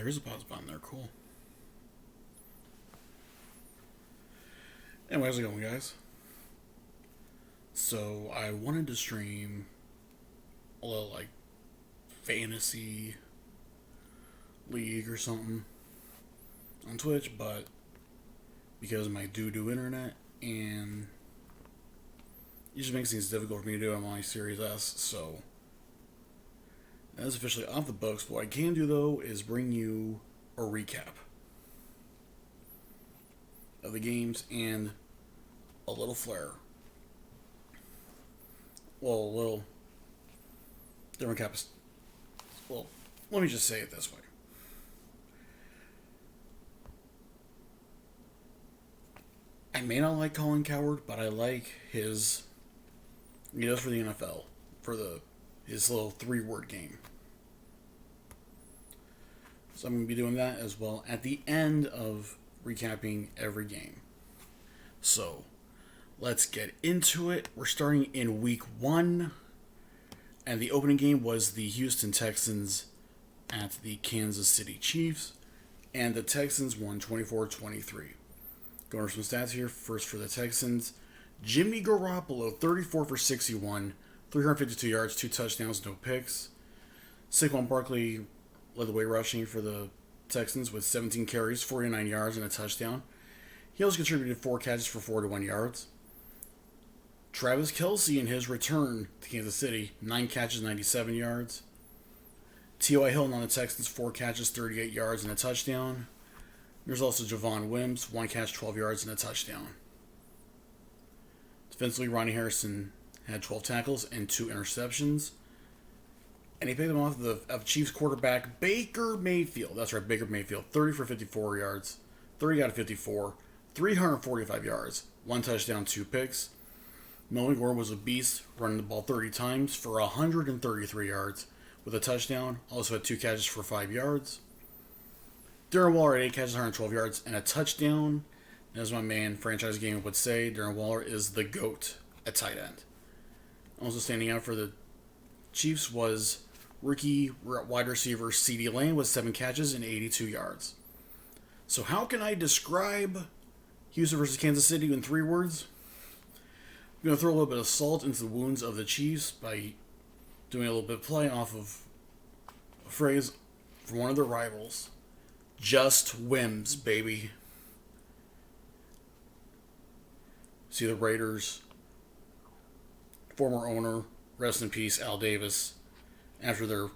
there is a pause button there. Cool. Anyway, how's it going, guys? So, I wanted to stream a little, fantasy league or something on Twitch, but because of my doo-doo internet, and it just makes things difficult for me to do on my Series S, so that is officially off the books. What I can do, though, is bring you a recap of the games and a little flair. Well, a little different caps. Well, let me just say it this way. I may not like Colin Cowherd, but I like his. He does for the NFL, for his little 3-word game. So I'm going to be doing that as well at the end of recapping every game. So, let's get into it. We're starting in week 1. And the opening game was the Houston Texans at the Kansas City Chiefs. And the Texans won 24-23. Going over some stats here. First for the Texans. Jimmy Garoppolo, 34 for 61. 352 yards, 2 touchdowns, no picks. Saquon Barkley led the way rushing for the Texans with 17 carries, 49 yards, and a touchdown. He also contributed 4 catches for 41 yards. Travis Kelce in his return to Kansas City, 9 catches, 97 yards. T.Y. Hilton on the Texans, 4 catches, 38 yards, and a touchdown. There's also Javon Wims, 1 catch, 12 yards, and a touchdown. Defensively, Ronnie Harrison had 12 tackles and 2 interceptions. And he picked them off of Chiefs quarterback Baker Mayfield. That's right, Baker Mayfield. 30 for 54 yards. 30 out of 54. 345 yards. 1 touchdown, 2 picks. Melvin Gore was a beast, running the ball 30 times for 133 yards with a touchdown. Also had 2 catches for 5 yards. Darren Waller had 8 catches, 112 yards, and a touchdown. As my man, Franchise Game would say, Darren Waller is the GOAT at tight end. Also standing out for the Chiefs was rookie wide receiver CeeDee Lamb with 7 catches and 82 yards. So how can I describe Houston versus Kansas City in 3 words? I'm going to throw a little bit of salt into the wounds of the Chiefs by doing a little bit of play off of a phrase from one of their rivals. Just whims, baby. See the Raiders, former owner, rest in peace, Al Davis, after their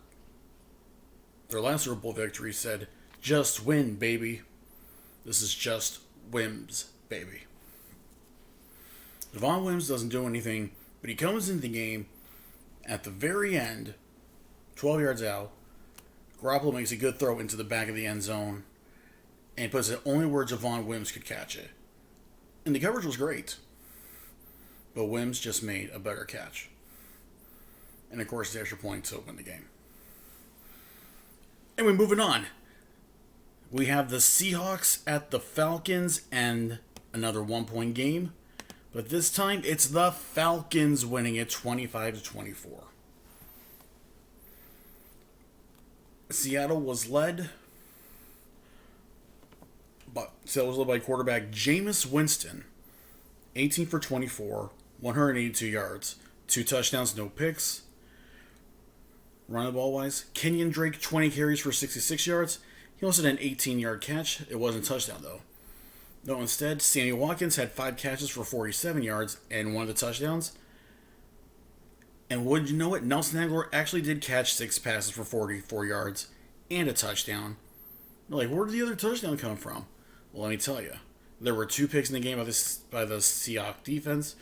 last Super Bowl victory said, just win, baby. This is just whims, baby. Javon Wims doesn't do anything, but he comes into the game at the very end, 12 yards out. Garoppolo makes a good throw into the back of the end zone and puts it only where Javon Wims could catch it. And the coverage was great, but Wims just made a better catch. And of course, the extra point to win the game. Anyway, moving on. We have the Seahawks at the Falcons and another 1-point game. But this time, it's the Falcons winning it 25-24. Seattle was led by quarterback Jameis Winston, 18 for 24, 182 yards, 2 touchdowns, no picks. Running the ball wise, Kenyon Drake, 20 carries for 66 yards. He also had an 18-yard catch. It wasn't a touchdown, though. No, instead, Sammy Watkins had 5 catches for 47 yards and 1 of the touchdowns. And wouldn't you know it, Nelson Aguilar actually did catch 6 passes for 44 yards and a touchdown. You're like, where did the other touchdown come from? Well, let me tell you. There were 2 picks in the game by the Seahawks defense.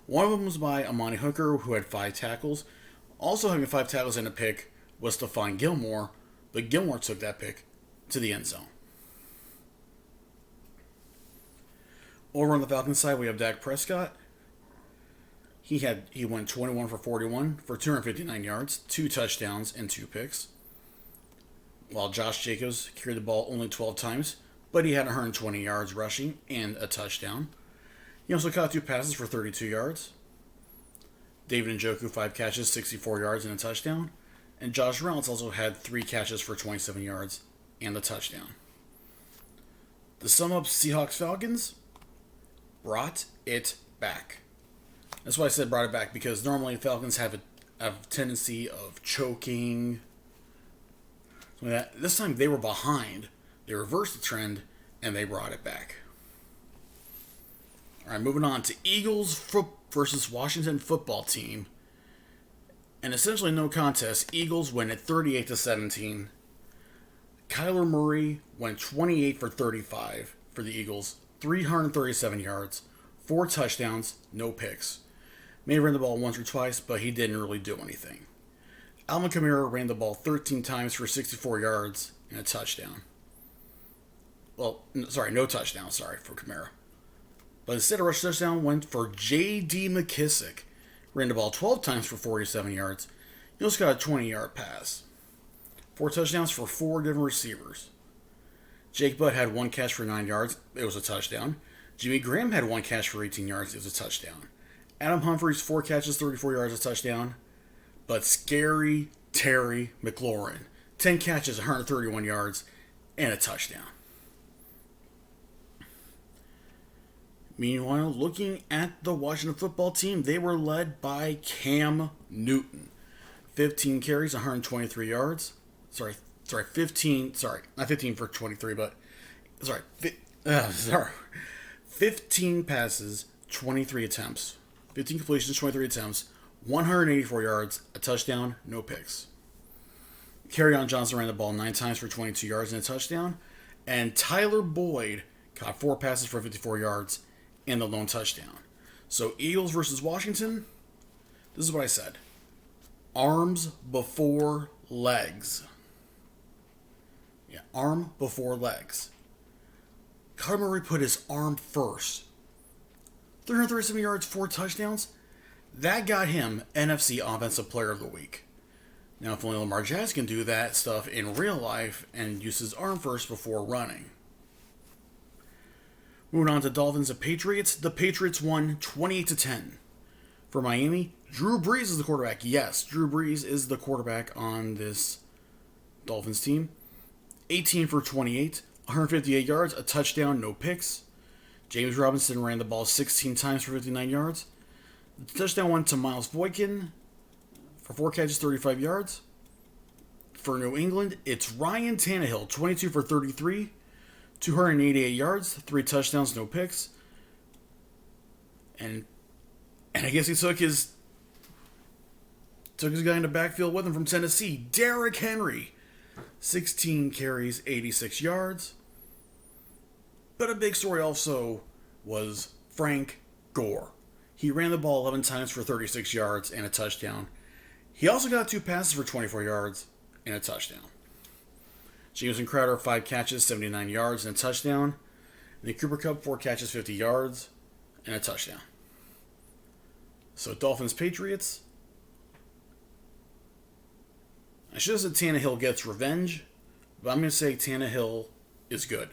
One of them was by Amani Hooker, who had 5 tackles. Also having 5 tackles and a pick was Stephon Gilmore, but Gilmore took that pick to the end zone. Over on the Falcons side, we have Dak Prescott. He went 21 for 41 for 259 yards, 2 touchdowns, and 2 picks. While Josh Jacobs carried the ball only 12 times, but he had 120 yards rushing and a touchdown. He also caught 2 passes for 32 yards. David Njoku, 5 catches, 64 yards, and a touchdown. And Josh Reynolds also had 3 catches for 27 yards and the touchdown. To sum up Seahawks Falcons, brought it back. That's why I said brought it back, because normally Falcons have a tendency of choking. So this time they were behind. They reversed the trend, and they brought it back. All right, moving on to Eagles versus Washington football team. And essentially no contest. Eagles win at 38-17. Kyler Murray went 28 for 35 for the Eagles, 337 yards, 4 touchdowns, no picks. May have ran the ball once or twice, but he didn't really do anything. Alvin Kamara ran the ball 13 times for 64 yards and a touchdown. Well, sorry, no touchdown, for Kamara. But instead of rush touchdown went for J.D. McKissick. Ran the ball 12 times for 47 yards. He also got a 20-yard pass. 4 touchdowns for 4 different receivers. Jake Butt had 1 catch for 9 yards. It was a touchdown. Jimmy Graham had 1 catch for 18 yards. It was a touchdown. Adam Humphries, 4 catches, 34 yards, a touchdown. But scary Terry McLaurin, 10 catches, 131 yards, and a touchdown. Meanwhile, looking at the Washington football team, they were led by Cam Newton. 15 carries, 123 yards. Not 15 for 23, but... 15 passes, 23 attempts. 15 completions, 23 attempts, 184 yards, a touchdown, no picks. Kerryon Johnson ran the ball 9 times for 22 yards and a touchdown. And Tyler Boyd caught 4 passes for 54 yards and the lone touchdown. So Eagles versus Washington, this is what I said. Arms before legs. Yeah, arm before legs. Kyler Murray put his arm first. 337 yards, 4 touchdowns. That got him NFC Offensive Player of the Week. Now, if only Lamar Jackson can do that stuff in real life and use his arm first before running. Moving on to Dolphins and Patriots. The Patriots won 28-10. For Miami, Drew Brees is the quarterback. Yes, Drew Brees is the quarterback on this Dolphins team. 18 for 28, 158 yards, a touchdown, no picks. James Robinson ran the ball 16 times for 59 yards. The touchdown went to Miles Boykin for 4 catches, 35 yards. For New England, it's Ryan Tannehill, 22 for 33, 288 yards, 3 touchdowns, no picks. And I guess he took his guy in the backfield with him from Tennessee, Derrick Henry. 16 carries, 86 yards. But a big story also was Frank Gore. He ran the ball 11 times for 36 yards and a touchdown. He also got 2 passes for 24 yards and a touchdown. Jameson Crowder, 5 catches, 79 yards and a touchdown. And then Cooper Kupp, 4 catches, 50 yards and a touchdown. So Dolphins, Patriots. I should have said Tannehill gets revenge, but I'm going to say Tannehill is good.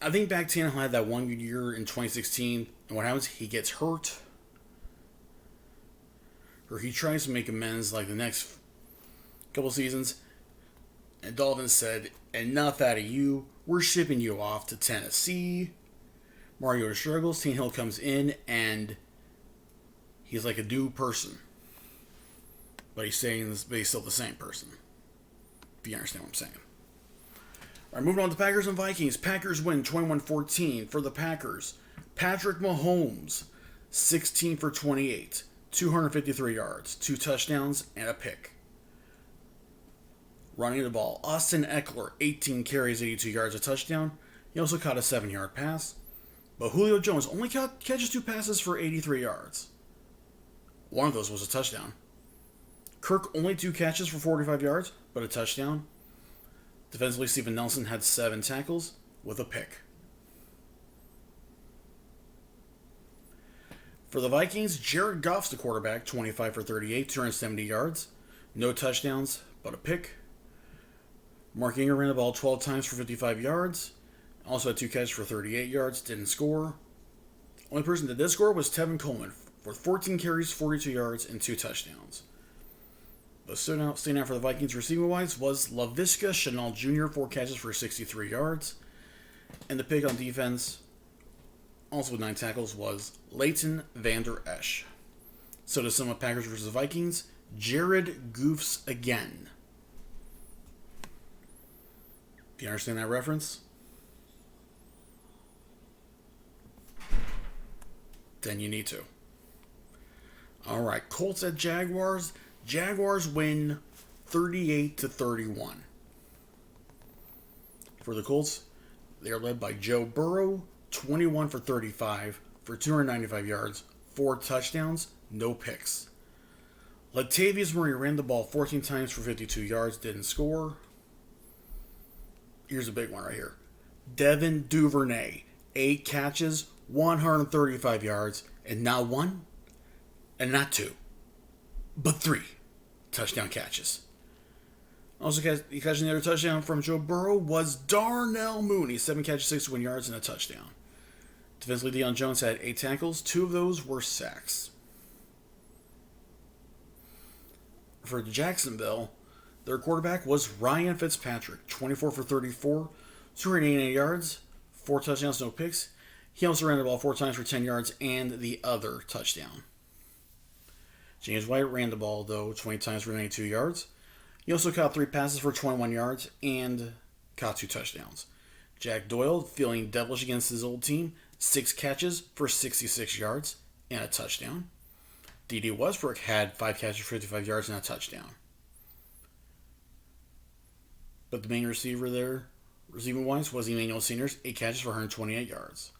I think back Tannehill had that one good year in 2016, and what happens? He gets hurt, or he tries to make amends like the next couple seasons, and Dolphins said, enough out of you, we're shipping you off to Tennessee. Mariota struggles, Tannehill comes in, and he's like a new person. But he's saying this, but he's still the same person. If you understand what I'm saying. All right, moving on to Packers and Vikings. Packers win 21-14 for the Packers. Patrick Mahomes, 16 for 28, 253 yards, 2 touchdowns, and a pick. Running the ball, Austin Eckler, 18 carries, 82 yards, a touchdown. He also caught a 7-yard pass. But Julio Jones only catches 2 passes for 83 yards. One of those was a touchdown. Kirk only 2 catches for 45 yards, but a touchdown. Defensively, Steven Nelson had 7 tackles with a pick. For the Vikings, Jared Goff's the quarterback, 25 for 38, 270 yards. No touchdowns, but a pick. Mark Ingram ran the ball 12 times for 55 yards. Also had 2 catches for 38 yards, didn't score. Only person that did score was Tevin Coleman, for 14 carries, 42 yards, and 2 touchdowns. But standing out for the Vikings receiving-wise was Laviska Shenault Jr., 4 catches for 63 yards. And the pick on defense, also with 9 tackles, was Leighton Vander Esch. So to sum up Packers versus Vikings, Jared Goofs again. Do you understand that reference? Then you need to. Alright, Colts at Jaguars. Jaguars win 38-31. For the Colts, they are led by Joe Burrow, 21 for 35 for 295 yards, 4 touchdowns, no picks. Latavius Murray ran the ball 14 times for 52 yards, didn't score. Here's a big one right here. Devin Duvernay, 8 catches, 135 yards, and not 1, and not 2, but 3 touchdown catches. Also catching the other touchdown from Joe Burrow was Darnell Mooney, 7 catches, 61 yards, and a touchdown. Defensively, Deion Jones had 8 tackles. 2 of those were sacks. For Jacksonville, their quarterback was Ryan Fitzpatrick, 24 for 34, 288 yards, 4 touchdowns, no picks. He also ran the ball 4 times for 10 yards and the other touchdown. James White ran the ball, though, 20 times for 92 yards. He also caught 3 passes for 21 yards and caught 2 touchdowns. Jack Doyle, feeling devilish against his old team, 6 catches for 66 yards and a touchdown. D.D. Westbrook had 5 catches for 55 yards and a touchdown. But the main receiver there, receiving-wise, was Emmanuel Sanders, 8 catches for 128 yards.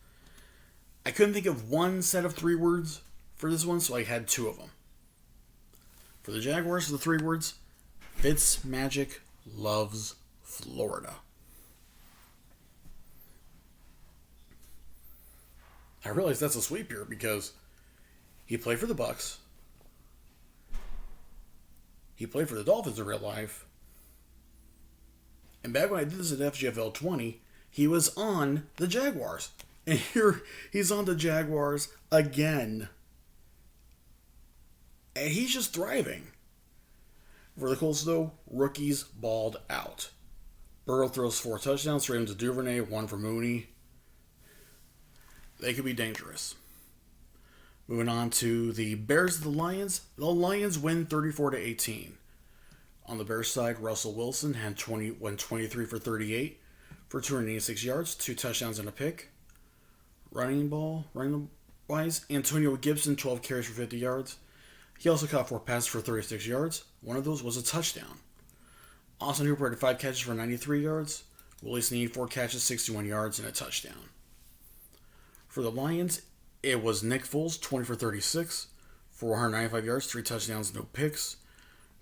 I couldn't think of one set of 3 words for this one, so I had 2 of them. For the Jaguars, the 3 words, Fitzmagic loves Florida. I realize that's a sweep here because he played for the Bucs. He played for the Dolphins in real life. And back when I did this at FGFL 20, he was on the Jaguars. And here he's on the Jaguars again. And he's just thriving. For the Colts, though, rookies balled out. Burrow throws 4 touchdowns, 3 to Duvernay, 1 for Mooney. They could be dangerous. Moving on to the Bears and the Lions. The Lions win 34-18. On the Bears side, Russell Wilson went 23 for 38 for 286 yards, 2 touchdowns and a pick. Running wise, Antonio Gibson, 12 carries for 50 yards. He also caught 4 passes for 36 yards. One of those was a touchdown. Austin Hooper had 5 catches for 93 yards. Willie Snead, 4 catches, 61 yards, and a touchdown. For the Lions, it was Nick Foles, 20 for 36, 495 yards, 3 touchdowns, no picks.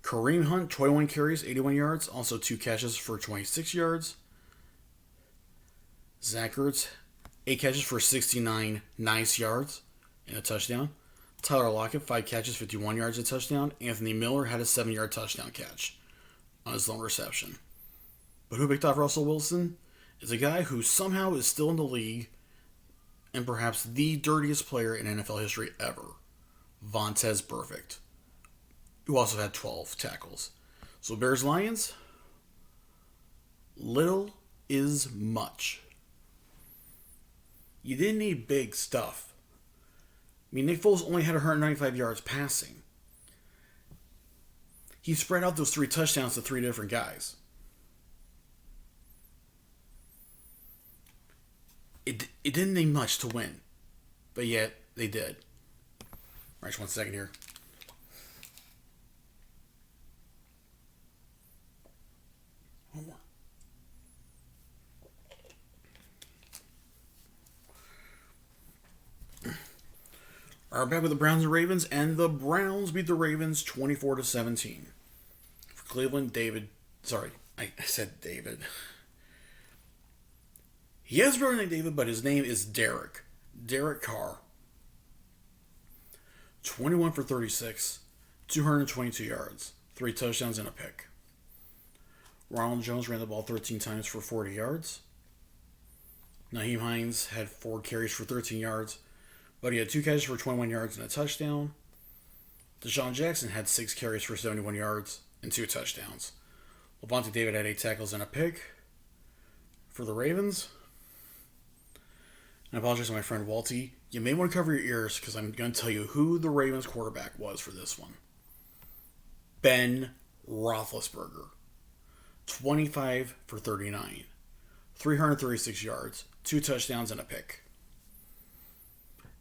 Kareem Hunt, 21 carries, 81 yards, also 2 catches for 26 yards. Zach Ertz, 8 catches for 69 nice yards and a touchdown. Tyler Lockett, 5 catches, 51 yards, a touchdown. Anthony Miller had a 7-yard touchdown catch on his lone reception. But who picked off Russell Wilson is a guy who somehow is still in the league and perhaps the dirtiest player in NFL history ever, Vontaze Burfict, who also had 12 tackles. So Bears-Lions, little is much. You didn't need big stuff. I mean, Nick Foles only had 195 yards passing. He spread out those 3 touchdowns to 3 different guys. It didn't need much to win, but yet they did. All right, just 1 second here. One more. Are back with the Browns and Ravens, and the Browns beat the Ravens 24-17. For Cleveland, I said David. He has a brother named David, but his name is Derek. Derek Carr. 21 for 36, 222 yards, 3 touchdowns and a pick. Ronald Jones ran the ball 13 times for 40 yards. Nyheim Hines had 4 carries for 13 yards, but he had 2 catches for 21 yards and a touchdown. Deshaun Jackson had 6 carries for 71 yards and 2 touchdowns. Levante David had 8 tackles and a pick for the Ravens. And I apologize to my friend Walty. You may want to cover your ears because I'm going to tell you who the Ravens quarterback was for this one. Ben Roethlisberger. 25 for 39. 336 yards, 2 touchdowns, and a pick.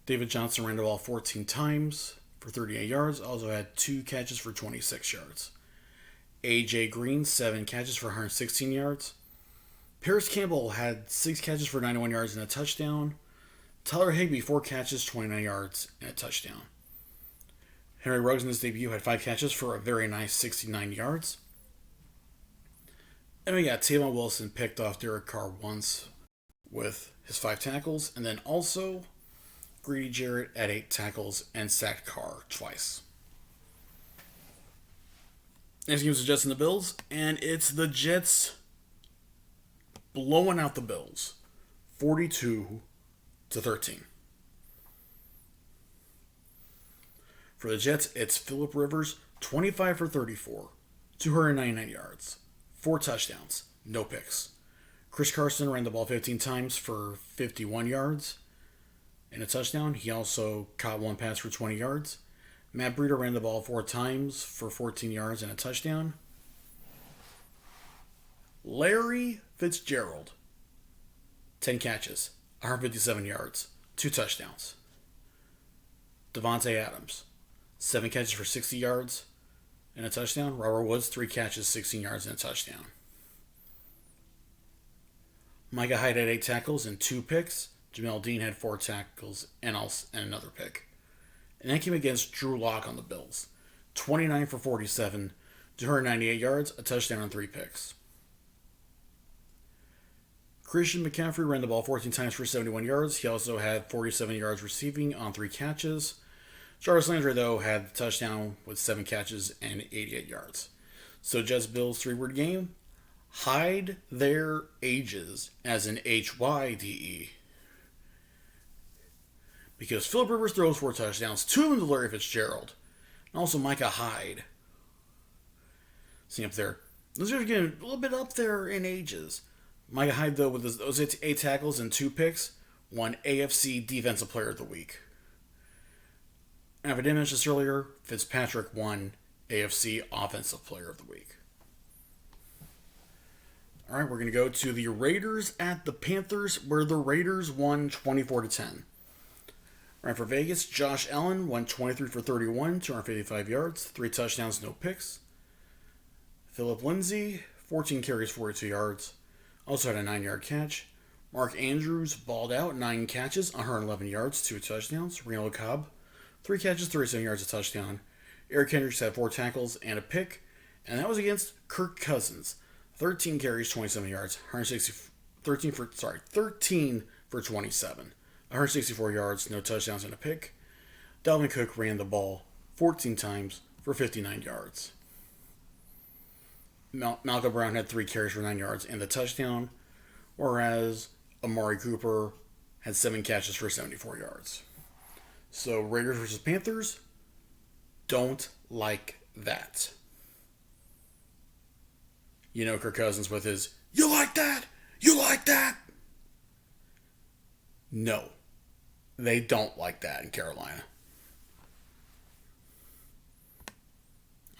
David Johnson ran the ball 14 times for 38 yards. Also had 2 catches for 26 yards. A.J. Green, 7 catches for 116 yards. Paris Campbell had 6 catches for 91 yards and a touchdown. Tyler Higbee, 4 catches, 29 yards, and a touchdown. Henry Ruggs in his debut had 5 catches for a very nice 69 yards. And we got Tavon Wilson picked off Derek Carr once with his 5 tackles. And then also Grady Jarrett at 8 tackles and sacked Carr twice. Next game is the Jets and the Bills. And it's the Jets blowing out the Bills. 42-13. For the Jets, it's Phillip Rivers, 25 for 34, 299 yards, 4 touchdowns, no picks. Chris Carson ran the ball 15 times for 51 yards and a touchdown. He also caught 1 pass for 20 yards. Matt Breida ran the ball 4 times for 14 yards and a touchdown. Larry Fitzgerald, 10 catches, 157 yards, 2 touchdowns. Devontae Adams, 7 catches for 60 yards and a touchdown. Robert Woods, 3 catches, 16 yards, and a touchdown. Micah Hyde had 8 tackles and 2 picks. Jamel Dean had 4 tackles and another pick. And that came against Drew Lock on the Bills. 29 for 47, 298 yards, a touchdown, and 3 picks. Christian McCaffrey ran the ball 14 times for 71 yards. He also had 47 yards receiving on 3 catches. Jarvis Landry, though, had the touchdown with 7 catches and 88 yards. So Jets Bills 3-word game. Hide their ages as in HYDE. Because Phillip Rivers throws 4 touchdowns, 2 of them to Larry Fitzgerald. And also Micah Hyde. See up there. Those are getting a little bit up there in ages. Micah Hyde, though, with those 8 tackles and 2 picks, won AFC Defensive Player of the Week. And if I didn't mention this earlier, Fitzpatrick won AFC Offensive Player of the Week. All right, we're going to go to the Raiders at the Panthers, where the Raiders won 24-10. All right, for Vegas, Josh Allen won 23 for 31, 255 yards, 3 touchdowns, no picks. Philip Lindsay, 14 carries, 42 yards. Also had a 9-yard catch. Mark Andrews balled out, 9 catches, 111 yards, 2 touchdowns. Reno Cobb, 3 catches, 37 yards, a touchdown. Eric Kendricks had 4 tackles and a pick. And that was against Kirk Cousins. 13 carries, 27 yards, 13 for 27. 164 yards, no touchdowns, and a pick. Dalvin Cook ran the ball 14 times for 59 yards. Malcolm Brown had 3 carries for 9 yards and the touchdown, whereas Amari Cooper had 7 catches for 74 yards. So Raiders versus Panthers, don't like that. You know Kirk Cousins with his, "You like that? You like that?" No, they don't like that in Carolina.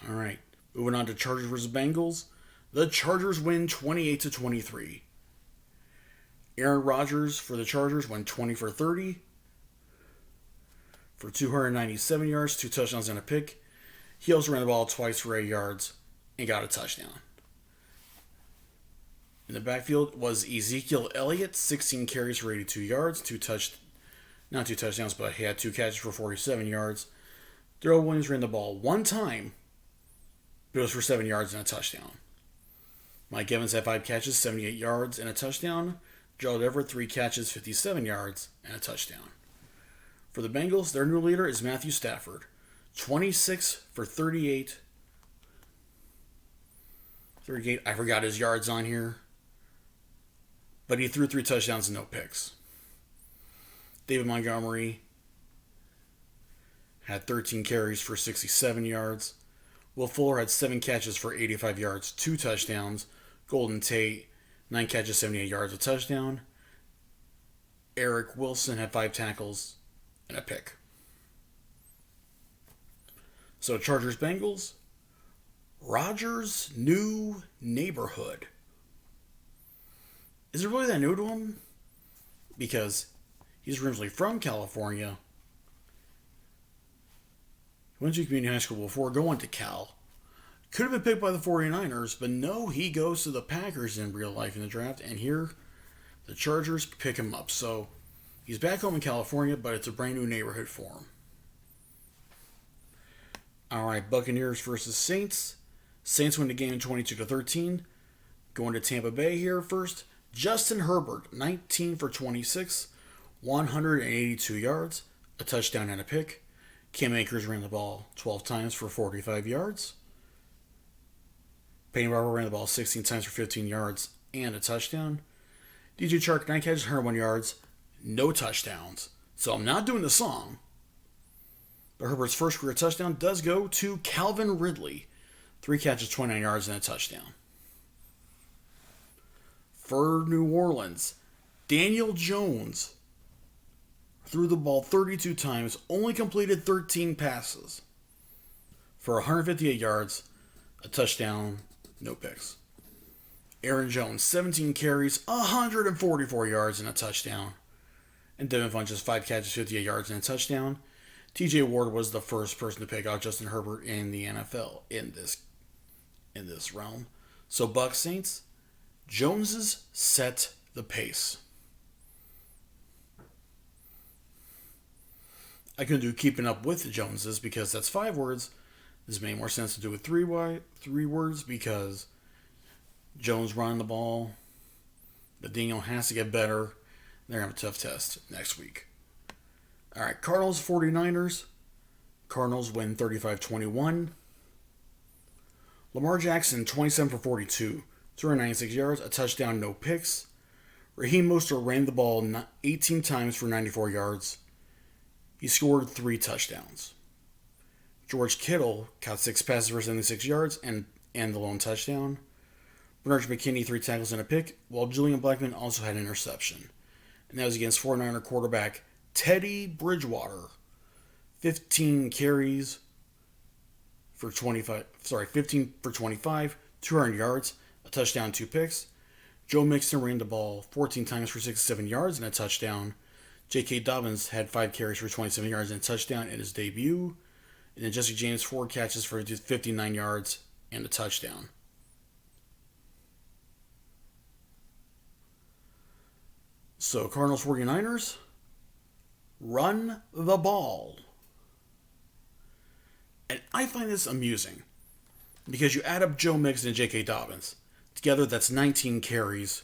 All right, moving on to Chargers versus Bengals. The Chargers win 28-23. Aaron Rodgers for the Chargers went 20 for 30 for 297 yards, 2 touchdowns, and a pick. He also ran the ball twice for 8 yards and got a touchdown. In the backfield was Ezekiel Elliott, 16 carries for 82 yards, not 2 touchdowns, but he had 2 catches for 47 yards. Darrell Williams ran the ball 1 time, but it was for 7 yards and a touchdown. Mike Evans had 5 catches, 78 yards, and a touchdown. Gerald Everett, 3 catches, 57 yards, and a touchdown. For the Bengals, their new leader is Matthew Stafford, 26 for 38. I forgot his yards on here. But he threw 3 touchdowns and no picks. David Montgomery had 13 carries for 67 yards. Will Fuller had 7 catches for 85 yards, 2 touchdowns. Golden Tate, 9 catches, 78 yards, a touchdown. Eric Wilson had 5 tackles and a pick. So Chargers Bengals, Rodgers' new neighborhood. Is it really that new to him? Because he's originally from California. He went to community high school before going to Cal. Could have been picked by the 49ers, but no, he goes to the Packers in real life in the draft, and here the Chargers pick him up. So he's back home in California, but it's a brand new neighborhood for him. All right, Buccaneers versus Saints. Saints win the game 22-13. Going to Tampa Bay here first. Justin Herbert, 19 for 26, 182 yards, a touchdown and a pick. Cam Akers ran the ball 12 times for 45 yards. Peyton Barber ran the ball 16 times for 15 yards and a touchdown. DJ Chark, 9 catches, 101 yards, no touchdowns. So I'm not doing the song. But Herbert's first career touchdown does go to Calvin Ridley. 3 catches, 29 yards, and a touchdown. For New Orleans, Daniel Jones threw the ball 32 times, only completed 13 passes for 158 yards, a touchdown, no picks. Aaron Jones, 17 carries, 144 yards, and a touchdown. And Devin Funchess, 5 catches, 58 yards, and a touchdown. TJ Ward was the first person to pick out Justin Herbert in the NFL in this realm. So Bucs Saints, Joneses set the pace. I couldn't do keeping up with the Joneses because that's 5 words. This made more sense to do with 3 words because Jones running the ball, but Daniel has to get better. They're going to have a tough test next week. All right, Cardinals 49ers. Cardinals win 35-21. Lamar Jackson, 27 for 42, 296 yards, a touchdown, no picks. Raheem Mostert ran the ball 18 times for 94 yards. He scored 3 touchdowns. George Kittle caught 6 passes for 76 yards and the lone touchdown. Bernard McKinney, 3 tackles and a pick, while Julian Blackmon also had an interception. And that was against 49er quarterback Teddy Bridgewater. 15 carries for 15 for 25, 200 yards, a touchdown, 2 picks. Joe Mixon ran the ball 14 times for 67 yards and a touchdown. J.K. Dobbins had 5 carries for 27 yards and a touchdown in his debut. And then Jesse James, 4 catches for 59 yards and a touchdown. So Cardinals 49ers, run the ball. And I find this amusing because you add up Joe Mixon and J.K. Dobbins. Together, that's 19 carries,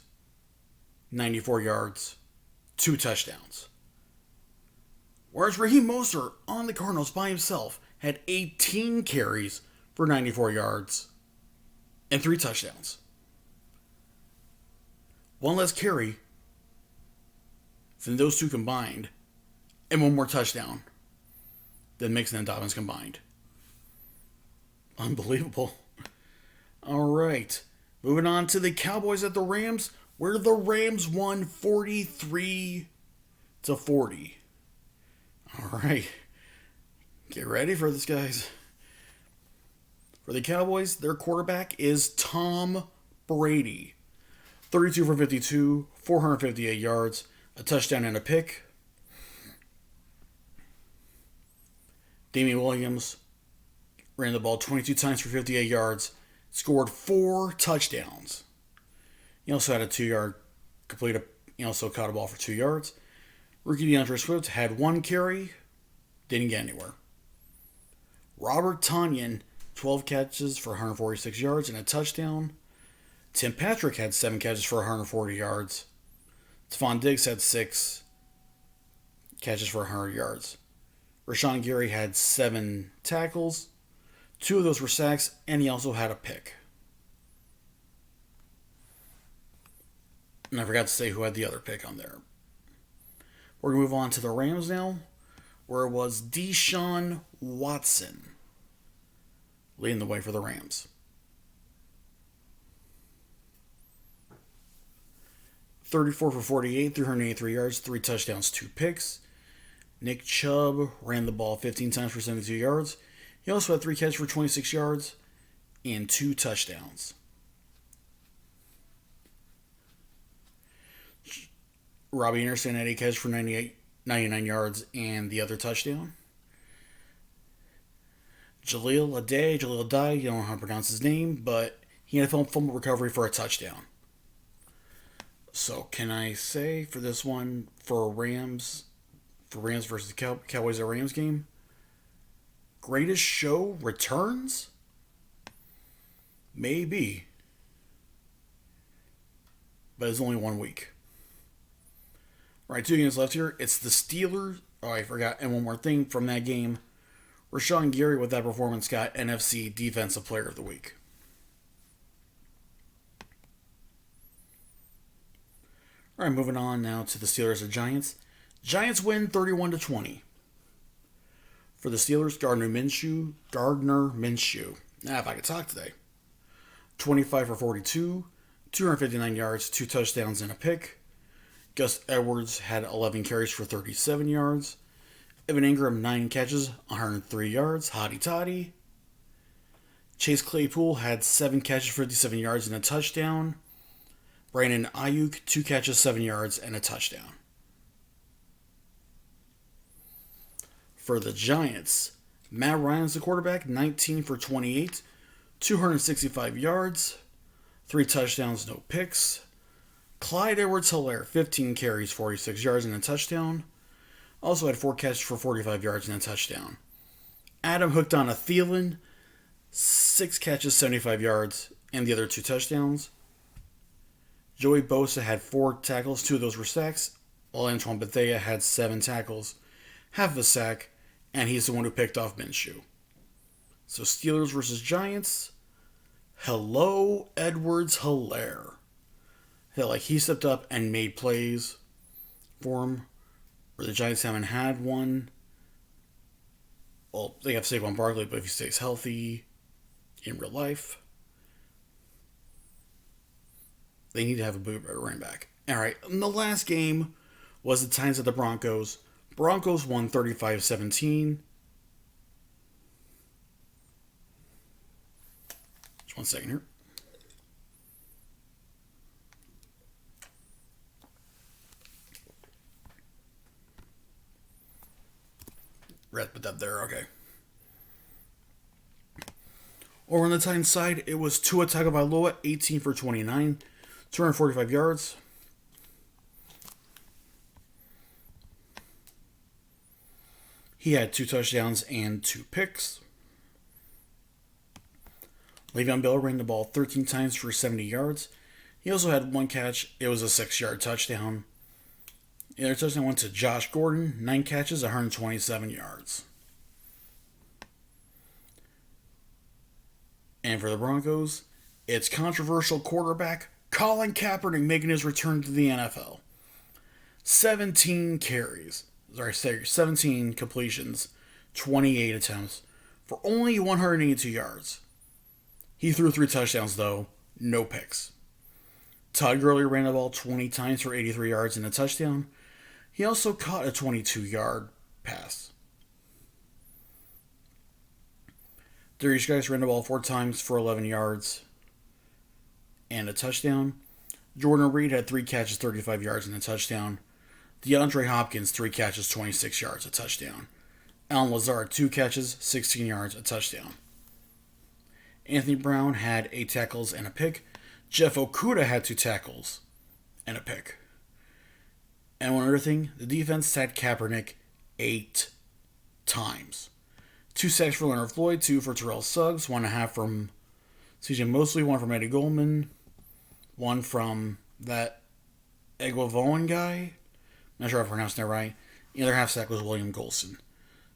94 yards, 2 touchdowns. Whereas Raheem Mostert on the Cardinals by himself had 18 carries for 94 yards and 3 touchdowns. One less carry than those two combined, and 1 more touchdown than Mixon and Dobbins combined. Unbelievable. All right. Moving on to the Cowboys at the Rams, where the Rams won 43-40. All right. Get ready for this, guys. For the Cowboys, their quarterback is Tom Brady. 32 for 52, 458 yards, a touchdown and a pick. Damian Williams ran the ball 22 times for 58 yards, scored 4 touchdowns. He also had a 2-yard he also caught a ball for 2 yards. Rookie DeAndre Swift had 1 carry, didn't get anywhere. Robert Tonyan, 12 catches for 146 yards and a touchdown. Tim Patrick had 7 catches for 140 yards. Stephon Diggs had 6 catches for 100 yards. Rashawn Gary had 7 tackles. 2 of those were sacks, and he also had a pick. And I forgot to say who had the other pick on there. We're going to move on to the Rams now, where it was Deshaun Watson. leading the way for the Rams. 34 for 48, 383 yards, 3 touchdowns, 2 picks. Nick Chubb ran the ball 15 times for 72 yards. He also had 3 catches for 26 yards and 2 touchdowns. Robbie Anderson had 8 catches for 99 yards and the other touchdown. Jaleel Addae, you don't know how to pronounce his name, but he had a fumble recovery for a touchdown. So can I say for this one, for Rams versus the Cowboys at Rams game, greatest show returns? Maybe. But it's only 1 week. All right, 2 games left here. It's the Steelers. Oh, I forgot. And one more thing from that game. Rashawn Gary with that performance got NFC Defensive Player of the Week. All right, moving on now to the Steelers and Giants. Giants win 31-20. For the Steelers, Gardner Minshew. If I could talk today. 25 for 42, 259 yards, 2 touchdowns, and a pick. Gus Edwards had 11 carries for 37 yards. Evan Ingram, 9 catches, 103 yards. Hotty toddy. Chase Claypool had 7 catches, 57 yards, and a touchdown. Brandon Ayuk, 2 catches, 7 yards, and a touchdown. For the Giants, Matt Ryan's the quarterback, 19 for 28, 265 yards, 3 touchdowns, no picks. Clyde Edwards-Helaire, 15 carries, 46 yards, and a touchdown. Also had 4 catches for 45 yards and a touchdown. Adam hooked on a Thielen, 6 catches, 75 yards, and the other 2 touchdowns. Joey Bosa had 4 tackles, 2 of those were sacks, while Antoine Bethea had 7 tackles, half of a sack, and he's the one who picked off Minshew. So Steelers versus Giants. Hello, Edwards-Helaire. He stepped up and made plays for him, where the Giants haven't had one. Well, they have Saquon Barkley, but if he stays healthy in real life, they need to have a running back. All right, and the last game was the Titans at the Broncos. Broncos won 35-17. Just 1 second here. Put that there, okay. Over on the Titans side, it was Tua Tagovailoa, 18 for 29, 245 yards. He had 2 touchdowns and 2 picks. Le'Veon Bell ran the ball 13 times for 70 yards. He also had 1 catch. It was a 6-yard touchdown. The other touchdown went to Josh Gordon, 9 catches, 127 yards. And for the Broncos, it's controversial quarterback Colin Kaepernick making his return to the NFL. 17 completions, 28 attempts for only 182 yards. He threw 3 touchdowns, though, no picks. Todd Gurley ran the ball 20 times for 83 yards and a touchdown. He also caught a 22-yard pass. Darius Geis ran the ball 4 times for 11 yards and a touchdown. Jordan Reed had 3 catches, 35 yards, and a touchdown. DeAndre Hopkins, 3 catches, 26 yards, a touchdown. Allen Lazard, 2 catches, 16 yards, a touchdown. Anthony Brown had 8 tackles and a pick. Jeff Okudah had 2 tackles and a pick. And one other thing, the defense sacked Kaepernick 8 times. 2 sacks for Leonard Floyd, 2 for Terrell Suggs, 1.5 from CJ Mosley, 1 from Eddie Goldman, 1 from that Eguavoen guy. Not sure if I pronounced that right. The other half sack was William Golson.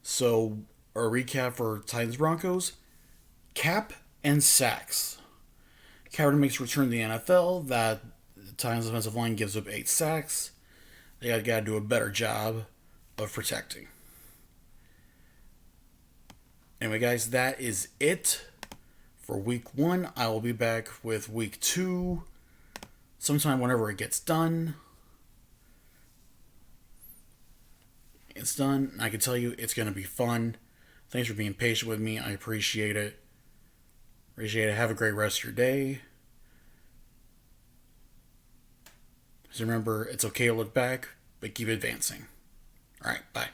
So, a recap for Titans Broncos. Cap and sacks. Kaepernick makes a return to the NFL. That the Titans offensive line gives up 8 sacks. They got to do a better job of protecting. Anyway, guys, that is it for week 1. I will be back with week 2 sometime whenever it gets done. It's done. I can tell you it's going to be fun. Thanks for being patient with me. I appreciate it. Have a great rest of your day. Just remember, it's okay to look back, but keep advancing. All right, bye.